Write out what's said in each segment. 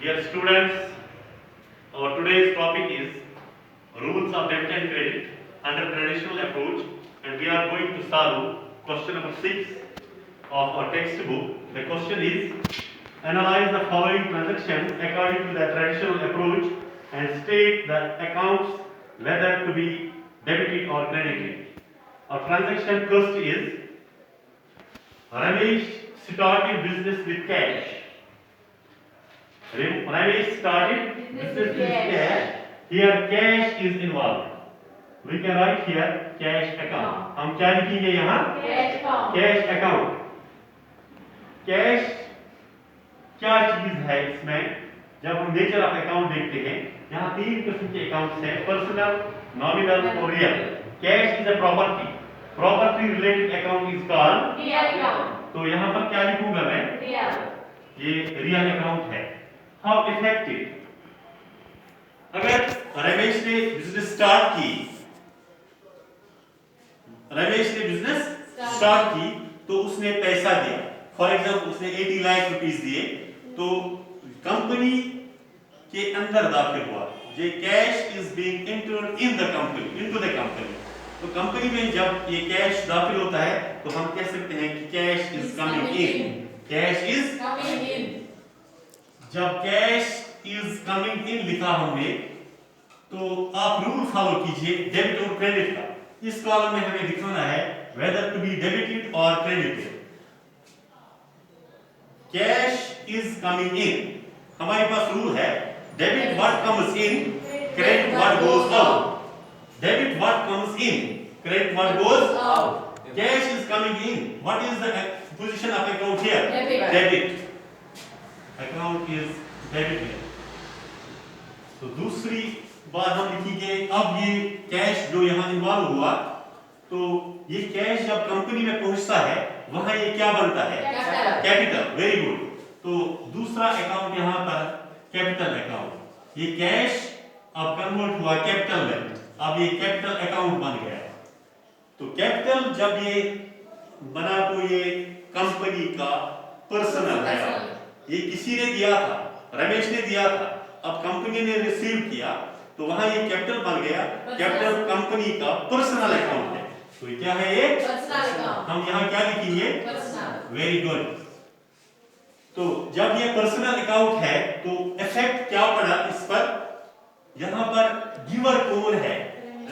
Dear students, our today's topic is rules of debit and credit under traditional approach, and we are going to solve question number 6 of our textbook. The question is, analyze the following transactions according to the traditional approach and state the accounts whether to be debited or credited. Our transaction first is Ramesh started business with cash. Ramesh started business with cash. Here cash is involved. We can write here cash account. हम क्या लिखेंगे यहाँ? Cash account. Cash क्या चीज है इसमें? जब हम नेचर ऑफ अकाउंट देखते हैं, यहाँ तीन किस्म के अकाउंट्स हैं: पर्सनल, नॉमिनल और real. Cash is a property. Property related account is called real account. तो यहाँ पर क्या लिखूंगा मैं? रियल. ये रियल अकाउंट है. How effective? अगर रमेश ने बिजनेस स्टार्ट की, तो उसने पैसा दिया. फॉर एग्जाम्पल उसने 80 लाख रुपीस दिए, तो कंपनी के अंदर दाखिल हुआ. ये cash is being entered in the company, into the company. तो कंपनी में जब ये कैश दाखिल होता है, तो हम कह सकते हैं कि cash is coming in. Cash is coming in. जब कैश इज कमिंग इन लिखा हमने, तो आप रूल फॉलो कीजिए डेबिट और क्रेडिट का. इस कॉलम में हमें दिखाना है वेदर टू बी डेबिटेड और credited. Cash is coming in. हमारे पास रूल है debit what comes in, credit what goes out. Debit what comes in, credit what goes out. Cash is coming in. What is the position of account here? Debit. Account is debit. तो दूसरी बात हम लिखेंगे, अब ये cash जो यहाँ involve हुआ, तो ये कैश जब कंपनी में पहुंचता है, वहां ये क्या बनता है? कैपिटल. Very good. तो दूसरा अकाउंट यहाँ पर कैपिटल अकाउंट. ये कैश अब कन्वर्ट हुआ कैपिटल में. अब ये कैपिटल अकाउंट बन गया. तो कैपिटल जब ये बना, तो ये कंपनी का पर्सनल है. ये किसी ने दिया था, रमेश ने दिया था. अब कंपनी ने रिसीव किया, तो वहां ये कैपिटल बन गया. कैपिटल कंपनी का पर्सनल अकाउंट है. तो ये क्या है? ये पर्सनल अकाउंट. हम यहाँ क्या लिखेंगे? पर्सनल. Very good. तो जब ये पर्सनल अकाउंट है, तो इफेक्ट क्या पड़ा इस पर? यहाँ पर गिवर कौन है?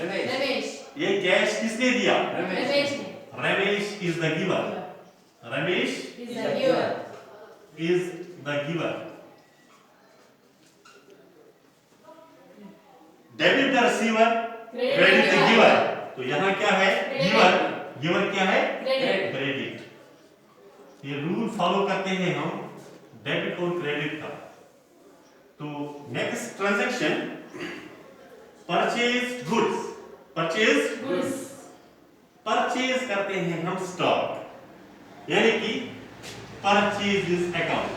रमेश. ये कैश किसने दिया? रमेश ने. Ramesh is the giver. Ramesh is the giver. Is the giver. Debit the receiver, credit the giver. तो यहाँ क्या है? गिवर. गिवर क्या है? क्रेडिट. ये रूल फॉलो करते हैं हम डेबिट और क्रेडिट का. तो next transaction, purchase goods. Purchase करते हैं हम स्टॉक, यानी कि परचेज इज अकाउंट.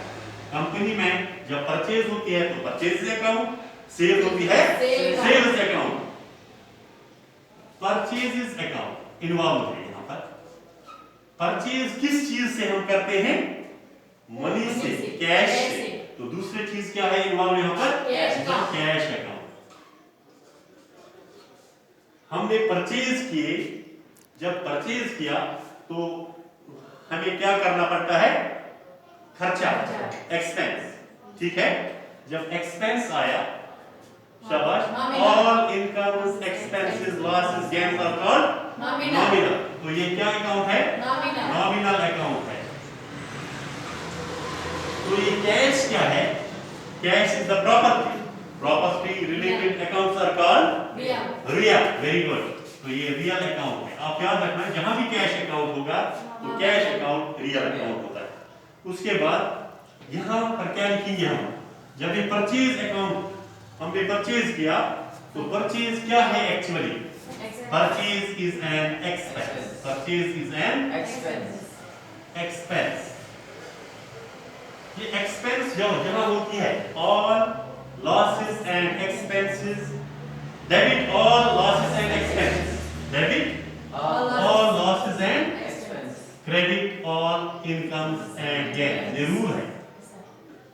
कंपनी में जब परचेज होती है, तो परचेज अकाउंट. सेल होती है, sales account. Purchase is account involve है यहाँ पर. परचेज किस चीज से हम करते हैं? मनी से, कैश से. तो दूसरी चीज क्या है इन्वॉल्व यहाँ पर? Cash account. हमने परचेज किए. जब परचेज किया, तो हमें क्या करना पड़ता है? खर्चा, एक्सपेंस. ठीक है. जब एक्सपेंस आया, शाबाश. All incomes, expenses, losses, gains are called nominal. तो ये क्या अकाउंट है? नॉमिनल अकाउंट है. तो ये कैश क्या है? Cash is the property. Property related accounts are called real. Very good. तो ये रियल अकाउंट है. आप याद रखना, जहां भी कैश अकाउंट होगा, तो कैश अकाउंट रियल अकाउंट होता है. उसके बाद यहां पर क्या लिखेंगे हम? जब ये परचेज अकाउंट हमने परचेज किया, तो परचेज क्या है actually? Purchase is an expense. Purchase is an expense. ये एक्सपेंस जहां होती है, all losses and expenses. Debit all losses and expenses. Debit all losses and credit all incomes and gains. ये रूल है.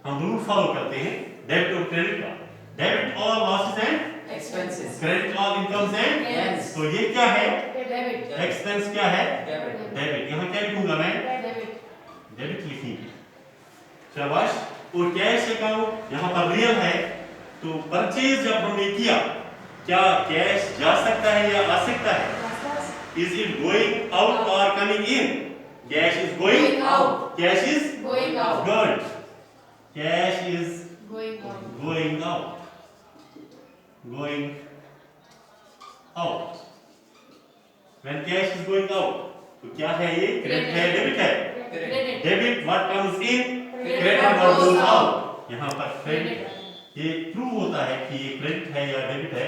हम रूल फॉलो करते हैं debit और क्रेडिट का। Debit all losses and expenses, credit all incomes and gains, तो ये क्या है? डेबिट एक्सपेंस क्या है? debit, debit. यहाँ क्या लिखूंगा मैं? डेबिट डेबिट लिखेंगे। शाबाश। और कैश अकाउंट यहाँ पर रियल है, तो परचेज जब हमने किया, क्या कैश जा सकता है या आ सकता है? Is it going out or coming in? Cash is going Going out. Cash is Going out. good. Cash is going out going out. Going out. When cash is going out, तो क्या है ये? Credit है, debit है? Credit Debit what comes in, Credit credit what what goes goes out. out. यहाँ पर credit ये prove होता है कि ये क्रेडिट है या डेबिट है,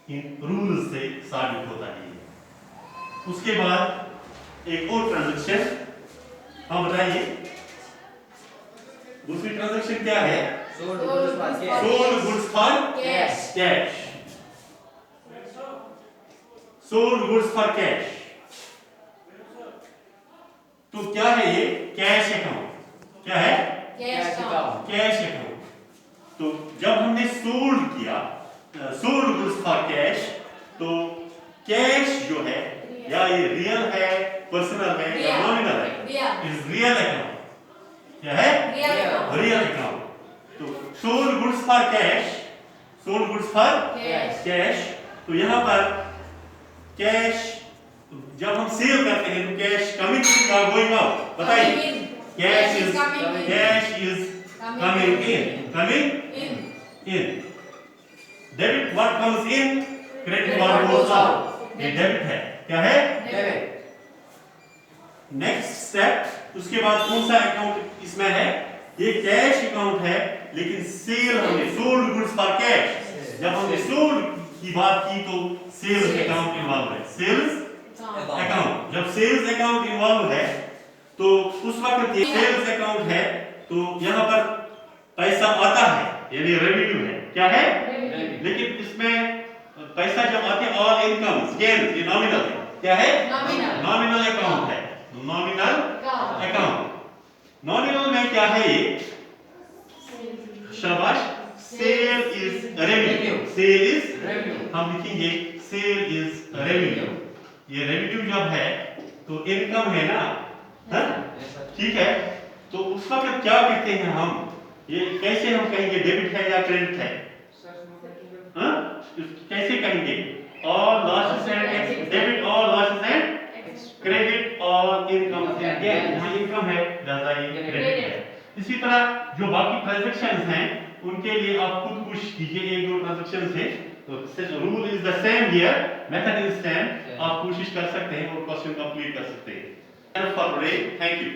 इन रूल्स से साबित होता है ये। उसके बाद एक और ट्रांजैक्शन, हाँ बताइए, दूसरी ट्रांजैक्शन क्या है? sold goods for cash, sold goods for cash cash. Sold goods for cash, तो क्या है ये? Cash account. क्या है? Cash account cash account. तो जब हमने सोल्ड किया, सोल्ड गुड्स फॉर कैश, तो कैश जो है या ये रियल है, पर्सनल है या नॉमिनल है? Is real account. क्या है? Real account real account. तो sold goods for cash, sold goods for cash cash, तो यहाँ पर कैश जब हम सेल करते हैं तो कैश कमिंग या गोइंग आउट? बताइए। Cash is coming in, coming in. Debit what comes in, credit what goes out. ये डेबिट है। क्या है? debit, नेक्स्ट स्टेप, उसके बाद कौन सा अकाउंट इसमें है? ये कैश अकाउंट है, लेकिन सेल हमने सोल्ड गुड्स फॉर कैश, जब हमने सोल्ड की बात की तो सेल्स अकाउंट इन्वॉल्व है। सेल्स अकाउंट, जब सेल्स अकाउंट इन्वॉल्व है तो उस वक्त ये सेल्स अकाउंट है, तो यहाँ पर पैसा आता है, यानी रेवेन्यू है। क्या है? लेकिन इसमें पैसा जब आते हैं ऑल इनकम्स गेन्स, ये नॉमिनल है। क्या है? नॉमिनल अकाउंट है। Nominal account. नॉमिनल में क्या है ये? शाबाश। Sale is revenue. Sale is revenue, हम लिखेंगे सेल इज रेवेन्यू। ये रेवेन्यू जब है तो इनकम है ना, हाँ? yes sir, ठीक है। तो उस वक्त क्या कहते हैं हम? ये कैसे हम कहेंगे डेबिट है या क्रेडिट है? हाँ? कैसे कहेंगे? All losses and debit, all losses and credit, all income and gain. यहाँ इनकम है, ज्यादा ये क्रेडिट है। इसी तरह जो बाकी ट्रांजैक्शंस हैं उनके लिए आप खुद कुछ कीजिए, एक दो ट्रांजैक्शंस है तो rule is the same here, method is same. आप कोशिश कर सकते हैं और क्वेश्चन कंप्लीट कर सकते हैं। For today, thank you.